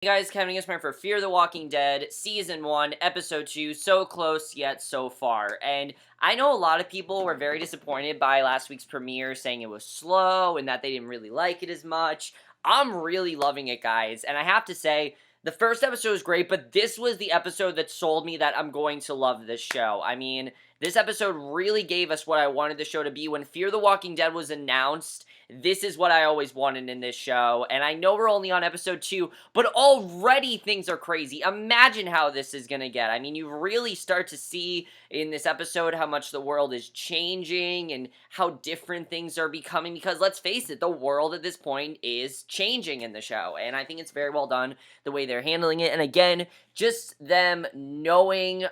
Hey guys, Kevin Gisman for Fear the Walking Dead, Season 1, Episode 2, so close yet so far. And I know a lot of people were very disappointed by last week's premiere, saying it was slow and that they didn't really like it as much. I'm really loving it, guys, and I have to say, the first episode was great, but this was the episode that sold me that I'm going to love this show. I mean, this episode really gave us what I wanted the show to be. When Fear the Walking Dead was announced, this is what I always wanted in this show, and I know we're only on episode 2, but already things are crazy. Imagine how this is gonna get. I mean, you really start to see in this episode how much the world is changing and how different things are becoming, because let's face it, the world at this point is changing in the show, and I think it's very well done the way they're handling it. And again, just them knowing,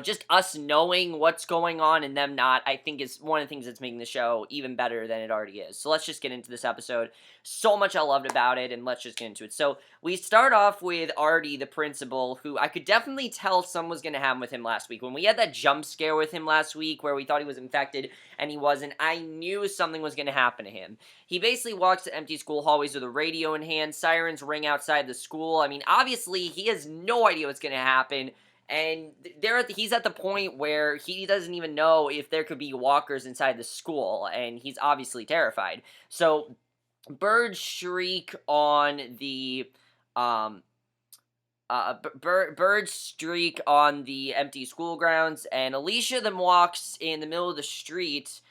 just us knowing what's going on and them not, I think is one of the things that's making the show even better than it already is. So let's just get into this episode. So much I loved about it, and let's just get into it. So we start off with Artie, the principal, who I could definitely tell something was going to happen with him last week. When we had that jump scare with him last week where we thought he was infected and he wasn't, I knew something was going to happen to him. He basically walks to empty school hallways with a radio in hand. Sirens ring outside the school. I mean, obviously, he has no idea what's going to happen. And he's at the point where he doesn't even know if there could be walkers inside the school, and he's obviously terrified. So, birds shriek on the, birds streak on the empty school grounds, and Alicia then walks in the middle of the street,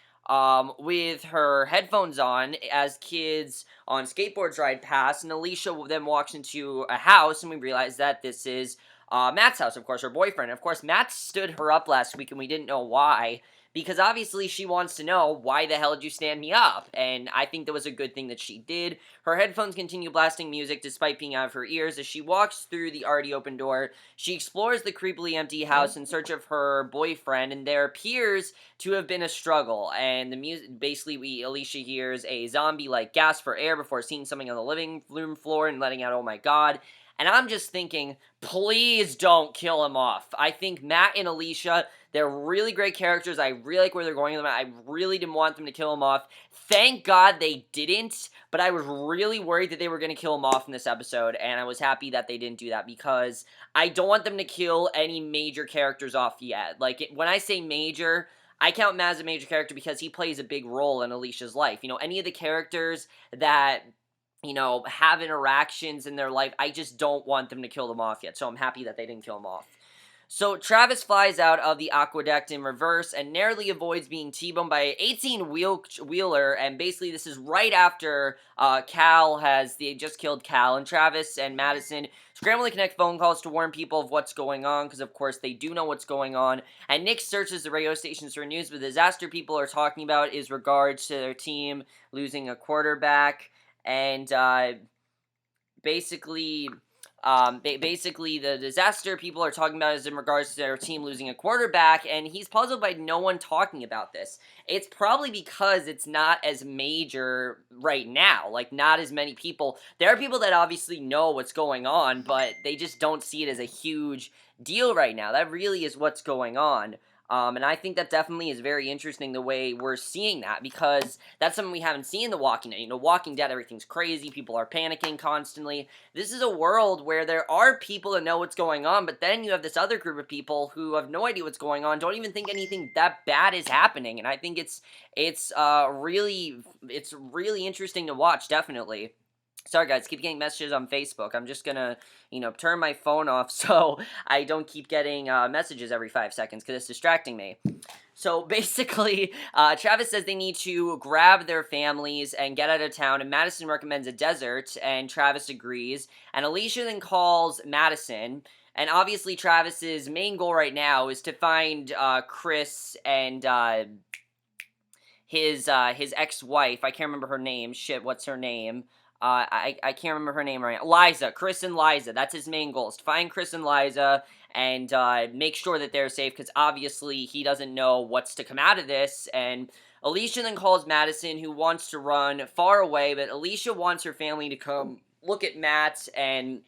with her headphones on as kids on skateboards ride past, and Alicia then walks into a house, and we realize that this is Matt's house, of course, her boyfriend. Of course, Matt stood her up last week, and we didn't know why, because obviously she wants to know, why the hell did you stand me up? And I think that was a good thing that she did. Her headphones continue blasting music despite being out of her ears. As she walks through the already open door, she explores the creepily empty house in search of her boyfriend, and there appears to have been a struggle. And the music, basically, Alicia hears a zombie-like gasp for air before seeing something on the living room floor and letting out, "Oh my god." And I'm just thinking, please don't kill him off. I think Matt and Alicia, they're really great characters. I really like where they're going with them. I really didn't want them to kill him off. Thank God they didn't, but I was really worried that they were going to kill him off in this episode, and I was happy that they didn't do that, because I don't want them to kill any major characters off yet. Like, when I say major, I count Matt as a major character because he plays a big role in Alicia's life. Any of the characters that have interactions in their life, I just don't want them to kill them off yet, so I'm happy that they didn't kill them off. So Travis flies out of the aqueduct in reverse and narrowly avoids being T-boned by an 18-wheeler, and basically this is right after they just killed Cal, and Travis and Madison scramble to connect phone calls to warn people of what's going on, because of course they do know what's going on, and Nick searches the radio stations for news, but the disaster people are talking about is regards to their team losing a quarterback. And basically, the disaster people are talking about is in regards to their team losing a quarterback, and he's puzzled by no one talking about this. It's probably because it's not as major right now, like not as many people. There are people that obviously know what's going on, but they just don't see it as a huge deal right now. That really is what's going on. And I think that definitely is very interesting the way we're seeing that, because that's something we haven't seen in The Walking Dead. Walking Dead, everything's crazy, people are panicking constantly. This is a world where there are people that know what's going on, but then you have this other group of people who have no idea what's going on, don't even think anything that bad is happening, and I think it's really interesting to watch, definitely. Sorry guys, keep getting messages on Facebook. I'm just gonna, turn my phone off so I don't keep getting messages every 5 seconds, because it's distracting me. So basically, Travis says they need to grab their families and get out of town, and Madison recommends a desert, and Travis agrees. And Alicia then calls Madison, and obviously Travis's main goal right now is to find Chris and his ex-wife. I can't remember her name. Shit, what's her name? I can't remember her name right now. Liza. Chris and Liza. That's his main goal, is to find Chris and Liza and make sure that they're safe, because obviously he doesn't know what's to come out of this. And Alicia then calls Madison, who wants to run far away, but Alicia wants her family to come look at Matt, and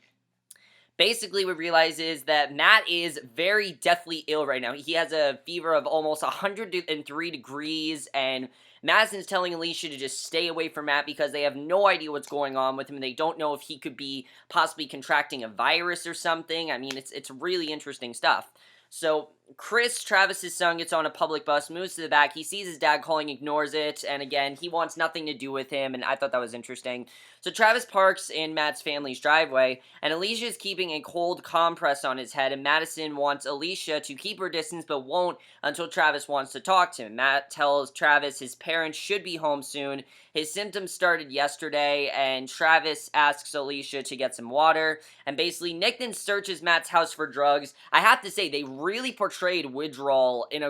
basically what we realize is that Matt is very deathly ill right now. He has a fever of almost 103 degrees, and Madison's telling Alycia to just stay away from Matt because they have no idea what's going on with him, and they don't know if he could be possibly contracting a virus or something. I mean, it's really interesting stuff. So, Chris, Travis's son, gets on a public bus, moves to the back. He sees his dad calling, ignores it, and again, he wants nothing to do with him, and I thought that was interesting. So, Travis parks in Matt's family's driveway, and Alycia is keeping a cold compress on his head, and Madison wants Alycia to keep her distance, but won't until Travis wants to talk to him. Matt tells Travis his parents should be home soon. His symptoms started yesterday, and Travis asks Alycia to get some water, and basically Nick then searches Matt's house for drugs. I have to say, they really portrayed withdrawal in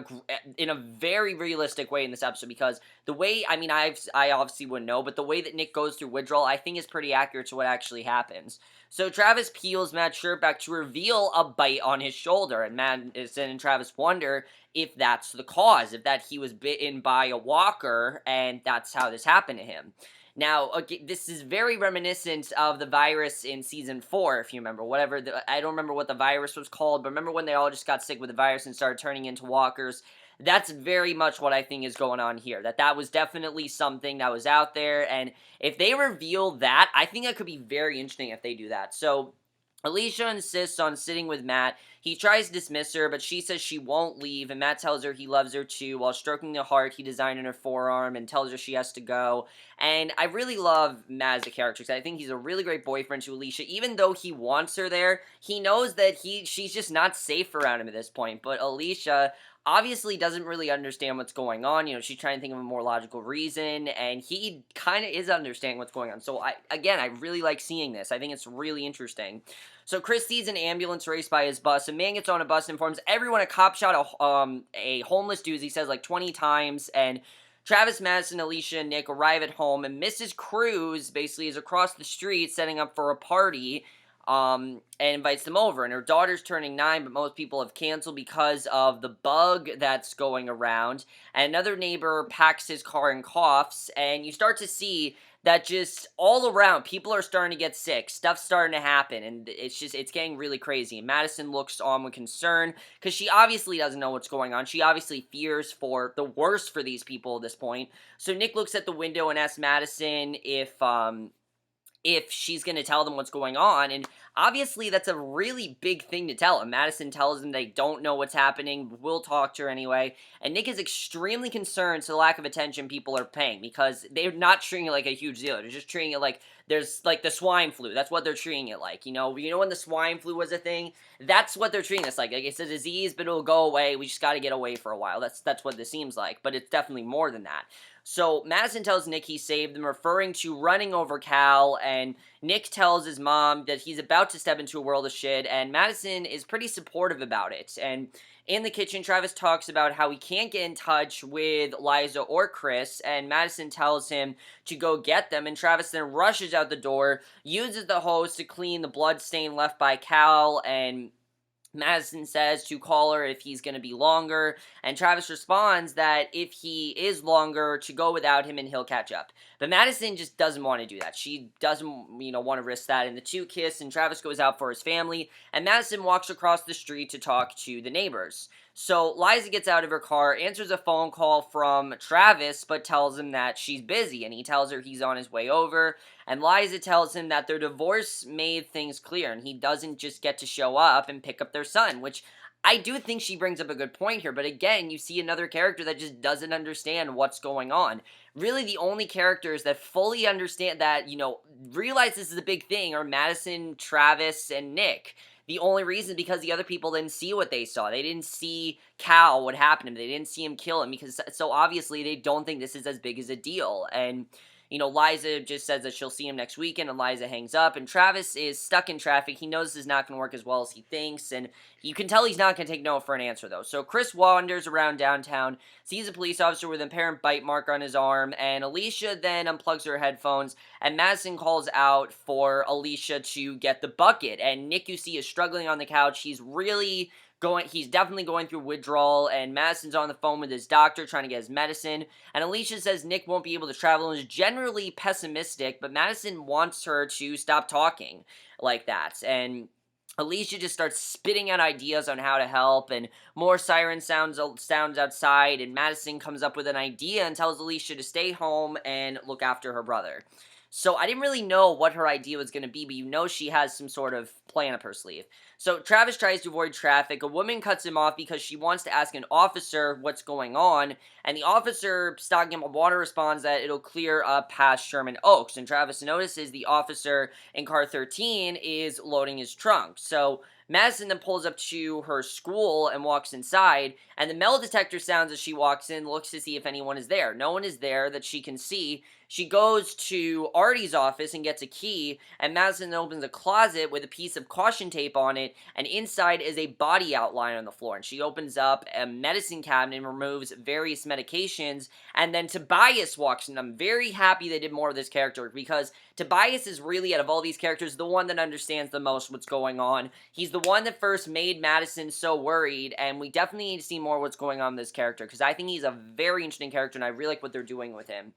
a very realistic way in this episode, because the way, I mean, I obviously wouldn't know, but the way that Nick goes through withdrawal, I think is pretty accurate to what actually happens. So Travis peels Matt's shirt back to reveal a bite on his shoulder, and Madison and Travis wonder if that's the cause, if that he was bitten by a walker, and that's how this happened to him. Now, okay, this is very reminiscent of the virus in Season 4, if you remember. I don't remember what the virus was called, but remember when they all just got sick with the virus and started turning into walkers? That's very much what I think is going on here. That was definitely something that was out there, and if they reveal that, I think that could be very interesting if they do that. So, Alycia insists on sitting with Matt. He tries to dismiss her, but she says she won't leave, and Matt tells her he loves her too, while stroking the heart he designed in her forearm, and tells her she has to go. And I really love Matt as a character, because I think he's a really great boyfriend to Alycia. Even though he wants her there, he knows that she's just not safe around him at this point. But Alycia obviously doesn't really understand what's going on. You know, she's trying to think of a more logical reason, and he kind of is understanding what's going on. So, I really like seeing this. I think it's really interesting. So, Chris sees an ambulance race by his bus. A man gets on a bus and informs everyone a cop shot a homeless dude, he says like 20 times, and Travis, Madison, Alycia, and Nick arrive at home, and Mrs. Cruz basically is across the street setting up for a party, and invites them over. And her daughter's turning 9, but most people have canceled because of the bug that's going around. And another neighbor packs his car and coughs, and you start to see that just all around, people are starting to get sick. Stuff's starting to happen, and it's getting really crazy. And Madison looks on with concern, because she obviously doesn't know what's going on. She obviously fears for the worst for these people at this point. So Nick looks at the window and asks Madison if she's going to tell them what's going on, and obviously that's a really big thing to tell him. Madison tells them they don't know what's happening, we'll talk to her anyway, and Nick is extremely concerned to the lack of attention people are paying, because they're not treating it like a huge deal. They're just treating it like there's, like, the swine flu. That's what they're treating it like, you know when the swine flu was a thing? That's what they're treating this like it's a disease, but it'll go away, we just gotta get away for a while. That's what this seems like, but it's definitely more than that. So Madison tells Nick he saved them, referring to running over Cal, and Nick tells his mom that he's about to step into a world of shit, and Madison is pretty supportive about it. And in the kitchen, Travis talks about how he can't get in touch with Liza or Chris, and Madison tells him to go get them, and Travis then rushes out the door, uses the hose to clean the blood stain left by Cal, and Madison says to call her if he's going to be longer, and Travis responds that if he is longer, to go without him and he'll catch up. But Madison just doesn't want to do that. She doesn't, want to risk that, and the two kiss, and Travis goes out for his family, and Madison walks across the street to talk to the neighbors. So Liza gets out of her car, answers a phone call from Travis, but tells him that she's busy, and he tells her he's on his way over, and Liza tells him that their divorce made things clear, and he doesn't just get to show up and pick up their son, which I do think she brings up a good point here, but again, you see another character that just doesn't understand what's going on. Really, the only characters that fully understand that, realize this is a big thing are Madison, Travis, and Nick. The only reason is because the other people didn't see what they saw. They didn't see Cal, what happened to him. They didn't see him kill him, because so obviously they don't think this is as big as a deal. And Liza just says that she'll see him next weekend, and Liza hangs up, and Travis is stuck in traffic. He knows this is not going to work as well as he thinks, and you can tell he's not going to take no for an answer, though. So Chris wanders around downtown, sees a police officer with an apparent bite mark on his arm, and Alycia then unplugs her headphones, and Madison calls out for Alycia to get the bucket, and Nick, you see, is struggling on the couch. He's definitely going through withdrawal, and Madison's on the phone with his doctor trying to get his medicine, and Alycia says Nick won't be able to travel and is generally pessimistic, but Madison wants her to stop talking like that, and Alycia just starts spitting out ideas on how to help, and more siren sounds outside, and Madison comes up with an idea and tells Alycia to stay home and look after her brother. So I didn't really know what her idea was going to be, but you know she has some sort of plan up her sleeve. So Travis tries to avoid traffic. A woman cuts him off because she wants to ask an officer what's going on, and the officer stocking him water responds that it'll clear up past Sherman Oaks, and Travis notices the officer in car 13 is loading his trunk. So Madison then pulls up to her school and walks inside, and the metal detector sounds as she walks in, looks to see if anyone is there. No one is there that she can see. She goes to Artie's office and gets a key, and Madison opens a closet with a piece of caution tape on it, and inside is a body outline on the floor. And she opens up a medicine cabinet and removes various medications, and then Tobias walks in. I'm very happy they did more of this character, because Tobias is really, out of all these characters, the one that understands the most what's going on. He's the one that first made Madison so worried, and we definitely need to see more what's going on with this character, because I think he's a very interesting character, and I really like what they're doing with him.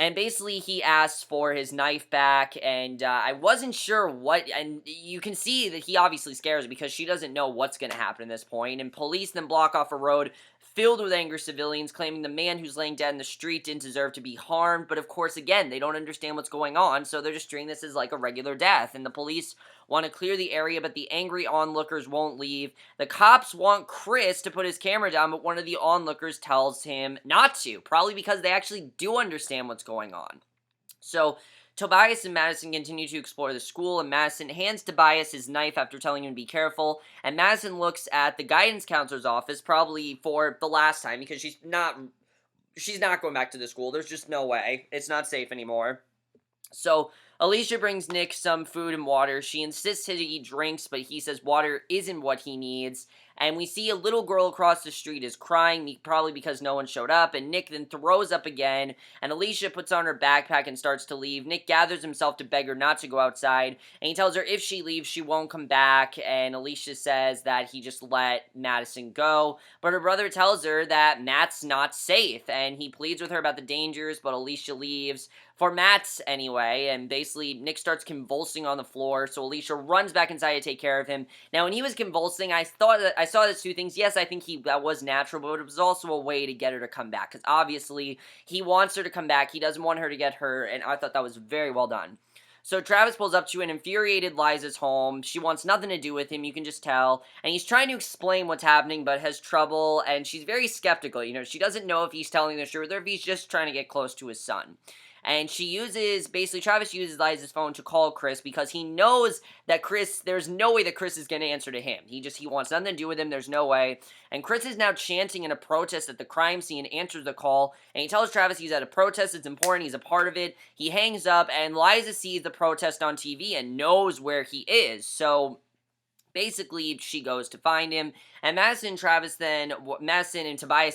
And basically, he asks for his knife back, and I wasn't sure what, and you can see that he obviously scares her because she doesn't know what's going to happen at this point, and police then block off a road filled with angry civilians, claiming the man who's laying dead in the street didn't deserve to be harmed, but of course, again, they don't understand what's going on, so they're just treating this as like a regular death, and the police want to clear the area, but the angry onlookers won't leave. The cops want Chris to put his camera down, but one of the onlookers tells him not to, probably because they actually do understand what's going on. So Tobias and Madison continue to explore the school, and Madison hands Tobias his knife after telling him to be careful, and Madison looks at the guidance counselor's office, probably for the last time, because she's not going back to the school. There's just no way. It's not safe anymore. So Alicia brings Nick some food and water. She insists he eat drinks, but he says water isn't what he needs. And we see a little girl across the street is crying, probably because no one showed up, and Nick then throws up again, and Alicia puts on her backpack and starts to leave. Nick gathers himself to beg her not to go outside, and he tells her if she leaves, she won't come back, and Alicia says that he just let Madison go, but her brother tells her that Matt's not safe, and he pleads with her about the dangers, but Alicia leaves. For Matt's anyway, and basically Nick starts convulsing on the floor, so Alicia runs back inside to take care of him. Now, when he was convulsing, I saw the two things. Yes, I think that was natural, but it was also a way to get her to come back, because obviously he wants her to come back. He doesn't want her to get hurt, and I thought that was very well done. So Travis pulls up to an infuriated Liza's home. She wants nothing to do with him, you can just tell. And he's trying to explain what's happening, but has trouble, and she's very skeptical. You know, she doesn't know if he's telling the truth or if he's just trying to get close to his son. And Travis uses Liza's phone to call Chris because he knows that there's no way that Chris is going to answer to him. He wants nothing to do with him, there's no way. And Chris is now chanting in a protest at the crime scene, answers the call, and he tells Travis he's at a protest, it's important, he's a part of it. He hangs up, and Liza sees the protest on TV and knows where he is, so basically, she goes to find him, and Madison and Tobias,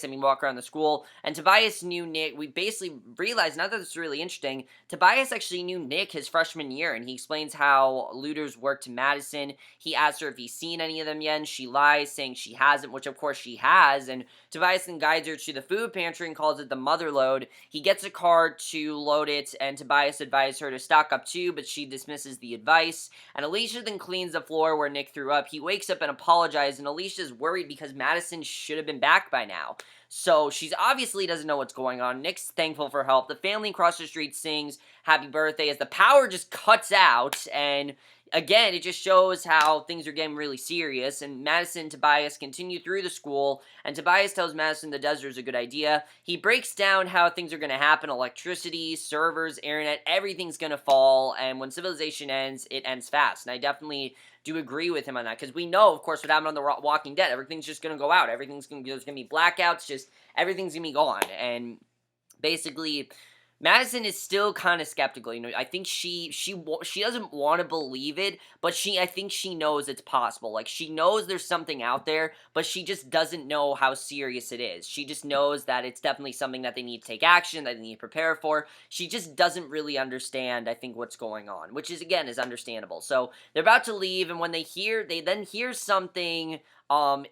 walk around the school, and Tobias knew Nick. We basically realized, now that it's really interesting, Tobias actually knew Nick his freshman year, and he explains how looters work to Madison. He asks her if he's seen any of them yet, and she lies, saying she hasn't, which of course she has, and Tobias then guides her to the food pantry and calls it the mother load. He gets a card to load it, and Tobias advises her to stock up too, but she dismisses the advice, and Alicia then cleans the floor where Nick threw up. He wakes up and apologizes, and Alicia's worried because Madison should have been back by now. So she's obviously doesn't know what's going on. Nick's thankful for help. The family across the street sings happy birthday as the power just cuts out, and again, it just shows how things are getting really serious, and Madison and Tobias continue through the school, and Tobias tells Madison the desert is a good idea. He breaks down how things are going to happen: electricity, servers, internet, everything's going to fall, and when civilization ends, it ends fast, and I definitely do agree with him on that, because we know, of course, what happened on The Walking Dead. Everything's just going to go out. There's going to be blackouts, just everything's going to be gone, and basically Madison is still kind of skeptical. You know, I think she doesn't want to believe it, but I think she knows it's possible. Like, she knows there's something out there, but she just doesn't know how serious it is. She just knows that it's definitely something that they need to take action, that they need to prepare for. She just doesn't really understand, I think, what's going on, which is, again, is understandable. So they're about to leave, and when they then hear something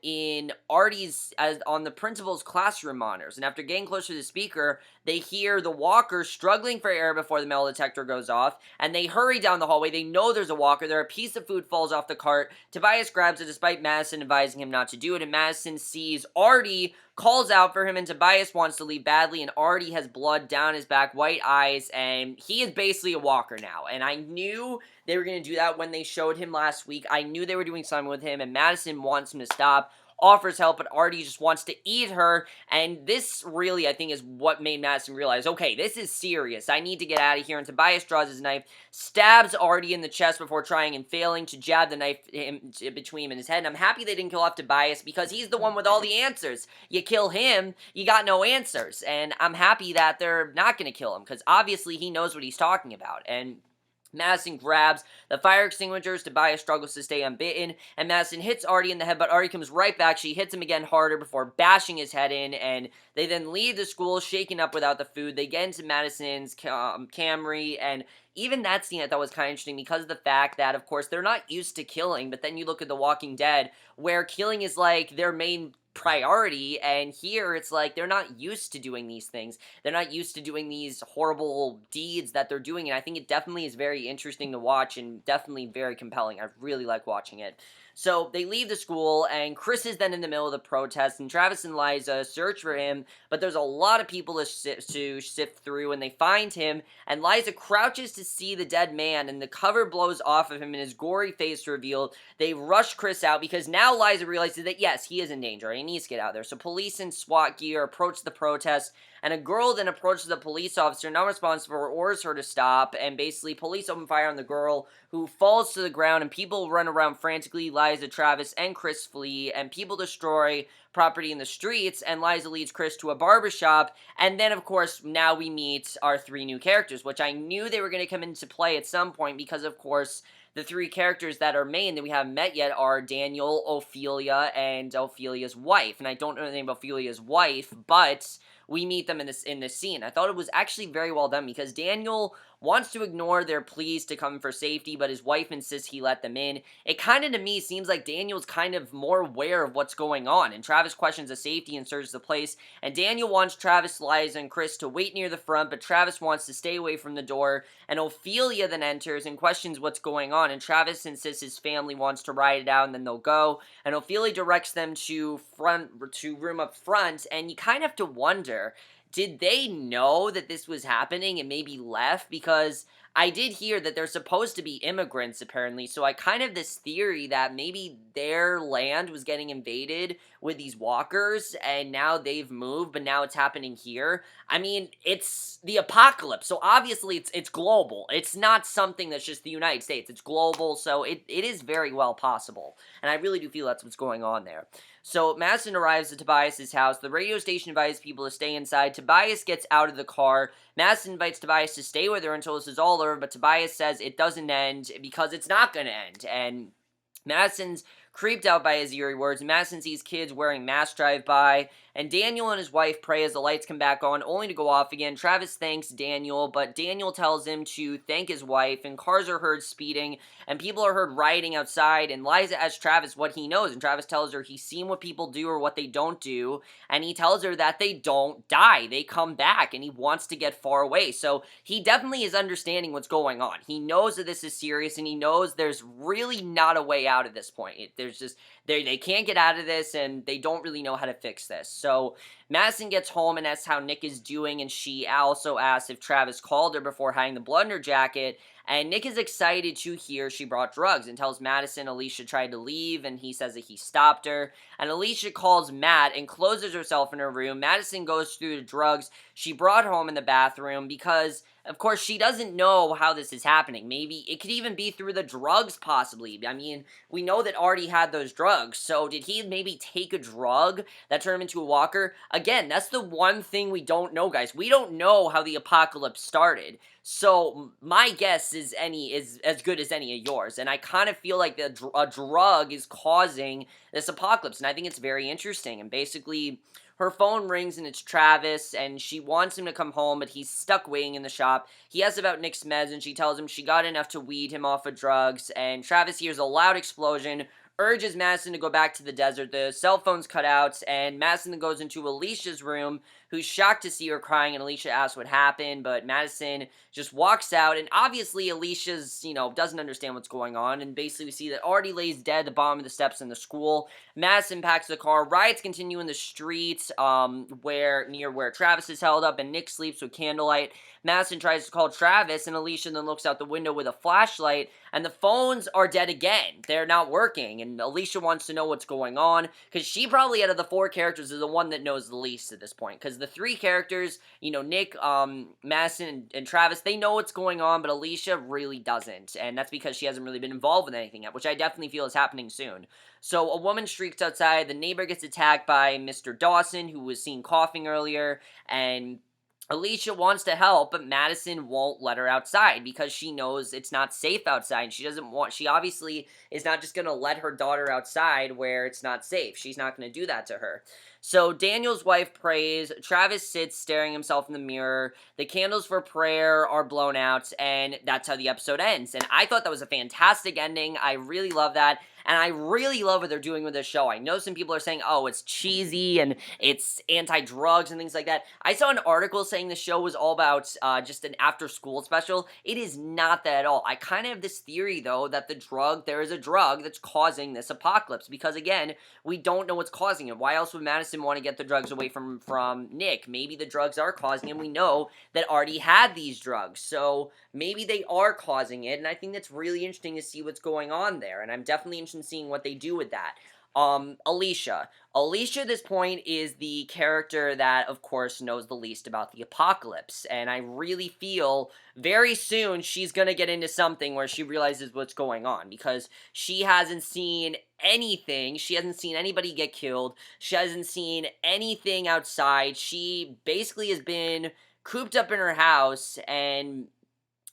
in Artie's as on the principal's classroom monitors. And after getting closer to the speaker, they hear the walker struggling for air before the metal detector goes off, and they hurry down the hallway. They know there's a walker there. A piece of food falls off the cart. Tobias grabs it despite Madison advising him not to do it, and Madison sees Artie, calls out for him, and Tobias wants to leave badly, and Artie has blood down his back, white eyes, and he is basically a walker now. And I knew they were going to do that when they showed him last week. I knew they were doing something with him, and Madison wants him to stop, offers help, but Artie just wants to eat her, and this really, I think, is what made Madison realize, okay, this is serious. I need to get out of here, and Tobias draws his knife, stabs Artie in the chest before trying and failing to jab the knife between him and his head, and I'm happy they didn't kill off Tobias, because he's the one with all the answers. You kill him, you got no answers, and I'm happy that they're not going to kill him, because obviously he knows what he's talking about, and Madison grabs the fire extinguishers. Tobias struggles to stay unbitten, and Madison hits Artie in the head, but Artie comes right back. She hits him again harder before bashing his head in, and they then leave the school shaken up without the food. They get into Madison's Camry, and even that scene I thought was kind of interesting because of the fact that, of course, they're not used to killing, but then you look at The Walking Dead, where killing is like their main priority, and here it's like they're not used to doing these things. They're not used to doing these horrible deeds that they're doing, and I think it definitely is very interesting to watch and definitely very compelling. I really like watching it. So they leave the school, and Chris is then in the middle of the protest, and Travis and Liza search for him, but there's a lot of people to sift through, and they find him, and Liza crouches to see the dead man, and the cover blows off of him, and his gory face revealed. They rush Chris out, because now Liza realizes that, yes, he is in danger, and he needs to get out there. So police in SWAT gear approach the protest, and a girl then approaches the police officer, not responsible, orders her to stop, and basically police open fire on the girl, who falls to the ground, and people run around frantically. Liza, Travis, and Chris flee, and people destroy property in the streets, and Liza leads Chris to a barbershop, and then, of course, now we meet our three new characters, which I knew they were going to come into play at some point, because, of course, the three characters that are main that we haven't met yet are Daniel, Ophelia, and Ophelia's wife, and I don't know the name of Ophelia's wife, but we meet them in this scene. I thought it was actually very well done, because Daniel wants to ignore their pleas to come for safety, but his wife insists he let them in. It kind of, to me, seems like Daniel's kind of more aware of what's going on, and Travis questions the safety and searches the place, and Daniel wants Travis, Liza, and Chris to wait near the front, but Travis wants to stay away from the door, and Ophelia then enters and questions what's going on, and Travis insists his family wants to ride it out, and then they'll go, and Ophelia directs them to room up front, and you kind of have to wonder, did they know that this was happening and maybe left? Because I did hear that they're supposed to be immigrants, apparently, so I kind of have this theory that maybe their land was getting invaded with these walkers, and now they've moved, but now it's happening here. I mean, it's the apocalypse, so obviously it's global. It's not something that's just the United States. It's global, so it is very well possible, and I really do feel that's what's going on there. So Madison arrives at Tobias' house. The radio station advises people to stay inside. Tobias gets out of the car. Madison invites Tobias to stay with her until this is all over, but Tobias says it doesn't end because it's not going to end. And Madison's creeped out by his eerie words. Madison sees kids wearing masks drive by, and Daniel and his wife pray as the lights come back on, only to go off again. Travis thanks Daniel, but Daniel tells him to thank his wife, and cars are heard speeding, and people are heard rioting outside, and Liza asks Travis what he knows, and Travis tells her he's seen what people do or what they don't do, and he tells her that they don't die, they come back, and he wants to get far away. So he definitely is understanding what's going on. He knows that this is serious, and he knows there's really not a way out at this point. There's just, they can't get out of this, and they don't really know how to fix this. So Madison gets home and asks how Nick is doing, and she also asks if Travis called her before hiding the blood in her jacket, and Nick is excited to hear she brought drugs and tells Madison Alycia tried to leave, and he says that he stopped her, and Alycia calls Matt and closes herself in her room. Madison goes through the drugs she brought home in the bathroom because, of course, she doesn't know how this is happening. Maybe it could even be through the drugs, possibly. I mean, we know that Artie had those drugs, so did he maybe take a drug that turned him into a walker? Again, that's the one thing we don't know, guys. We don't know how the apocalypse started. So my guess is as good as any of yours, and I kind of feel like a drug is causing this apocalypse, and I think it's very interesting. And basically, her phone rings and it's Travis, and she wants him to come home, but he's stuck waiting in the shop. He asks about Nick's meds, and she tells him she got enough to weed him off of drugs, and Travis hears a loud explosion, urges Madison to go back to the desert. The cell phone's cut out, and Madison goes into Alicia's room, who's shocked to see her crying, and Alicia asks what happened, but Madison just walks out, and obviously Alicia's, doesn't understand what's going on, and basically we see that Artie lays dead at the bottom of the steps in the school. Madison packs the car. Riots continue in the streets, near where Travis is held up, and Nick sleeps with candlelight. Madison tries to call Travis, and Alycia then looks out the window with a flashlight, and the phones are dead again. They're not working, and Alycia wants to know what's going on, because she probably, out of the 4 characters, is the one that knows the least at this point, because the 3 characters, Nick, Madison, and Travis, they know what's going on, but Alycia really doesn't, and that's because she hasn't really been involved with anything yet, which I definitely feel is happening soon. So, a woman streaks outside, the neighbor gets attacked by Mr. Dawson, who was seen coughing earlier, and Alycia wants to help, but Madison won't let her outside because she knows it's not safe outside. She obviously is not just going to let her daughter outside where it's not safe. She's not going to do that to her. So Daniel's wife prays. Travis sits staring himself in the mirror. The candles for prayer are blown out, and that's how the episode ends. And I thought that was a fantastic ending. I really love that. And I really love what they're doing with this show. I know some people are saying, oh, it's cheesy and it's anti-drugs and things like that. I saw an article saying the show was all about just an after-school special. It is not that at all. I kind of have this theory, though, that there is a drug that's causing this apocalypse. Because, again, we don't know what's causing it. Why else would Madison want to get the drugs away from Nick? Maybe the drugs are causing it, and we know that Artie had these drugs. So maybe they are causing it, and I think that's really interesting to see what's going on there. And I'm definitely interested in seeing what they do with that. Alycia. Alycia at this point is the character that, of course, knows the least about the apocalypse, and I really feel very soon she's gonna get into something where she realizes what's going on, because she hasn't seen anything. She hasn't seen anybody get killed. She hasn't seen anything outside. She basically has been cooped up in her house and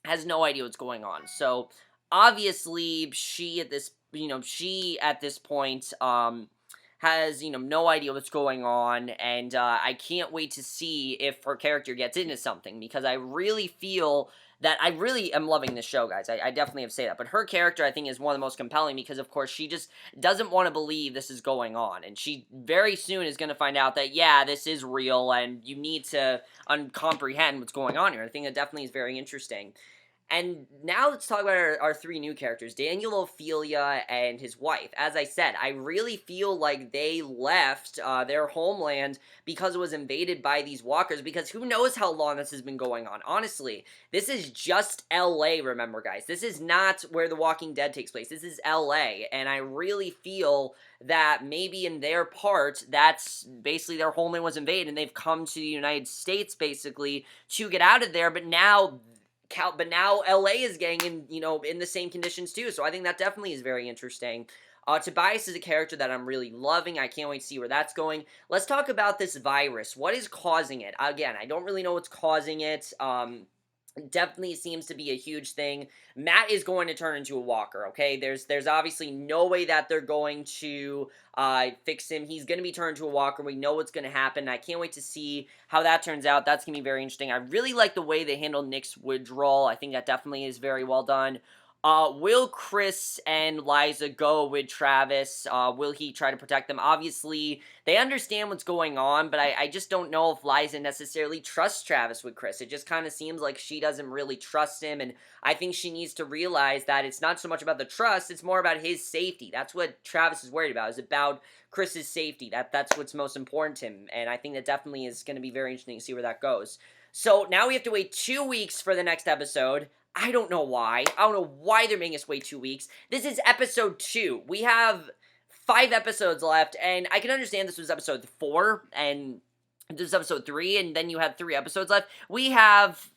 has no idea what's going on. So, obviously, she at this point, has, no idea what's going on, and, I can't wait to see if her character gets into something, because I really feel that I really am loving this show, guys. I definitely have to say that, but her character, I think, is one of the most compelling, because, of course, she just doesn't want to believe this is going on, and she very soon is going to find out that, yeah, this is real, and you need to comprehend what's going on here. I think that definitely is very interesting. And now let's talk about our 3 new characters, Daniel, Ophelia, and his wife. As I said, I really feel like they left their homeland because it was invaded by these walkers, because who knows how long this has been going on. Honestly, this is just LA, remember, guys. This is not where The Walking Dead takes place. This is LA, and I really feel that maybe in their part, that's basically their homeland was invaded, and they've come to the United States, basically, to get out of there, but now LA is getting in the same conditions too, so I think that definitely is very interesting. Tobias is a character that I'm really loving. I can't wait to see where that's going. Let's talk about this virus. What is causing it? Again, I don't really know what's causing it. Definitely seems to be a huge thing. Matt is going to turn into a walker, okay? There's obviously no way that they're going to fix him. He's going to be turned into a walker. We know what's going to happen. I can't wait to see how that turns out. That's going to be very interesting. I really like the way they handle Nick's withdrawal. I think that definitely is very well done. Will Chris and Liza go with Travis? Will he try to protect them? Obviously, they understand what's going on, but I just don't know if Liza necessarily trusts Travis with Chris. It just kind of seems like she doesn't really trust him, and I think she needs to realize that it's not so much about the trust, it's more about his safety. That's what Travis is worried about, is about Chris's safety. That's what's most important to him, and I think that definitely is going to be very interesting to see where that goes. So, now we have to wait 2 weeks for the next episode. I don't know why. I don't know why they're making us wait 2 weeks. This is episode 2. We have 5 episodes left, and I can understand this was episode 4, and this is episode 3, and then you had 3 episodes left. We have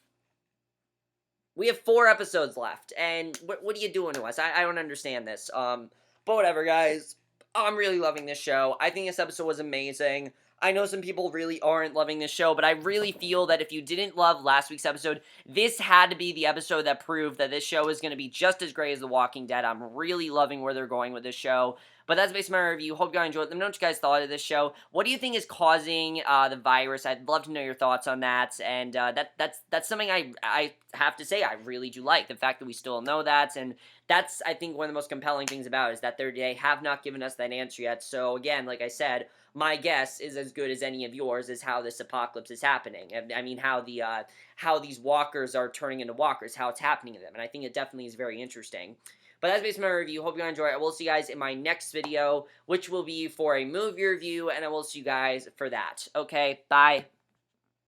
4 episodes left, and what are you doing to us? I don't understand this. But whatever, guys. I'm really loving this show. I think this episode was amazing. I know some people really aren't loving this show, but I really feel that if you didn't love last week's episode, this had to be the episode that proved that this show is going to be just as great as The Walking Dead. I'm really loving where they're going with this show. But that's basically my review. Hope you guys enjoyed. Let me know what you guys thought of this show. What do you think is causing the virus? I'd love to know your thoughts on that. And that's something I have to say I really do like. The fact that we still know that. And that's, I think, one of the most compelling things about it, is that they have not given us that answer yet. So, again, like I said, my guess is as good as any of yours is how this apocalypse is happening. I mean, how these walkers are turning into walkers, how it's happening to them. And I think it definitely is very interesting. But that's basically my review. Hope you enjoy it. I will see you guys in my next video, which will be for a movie review, and I will see you guys for that. Okay, bye.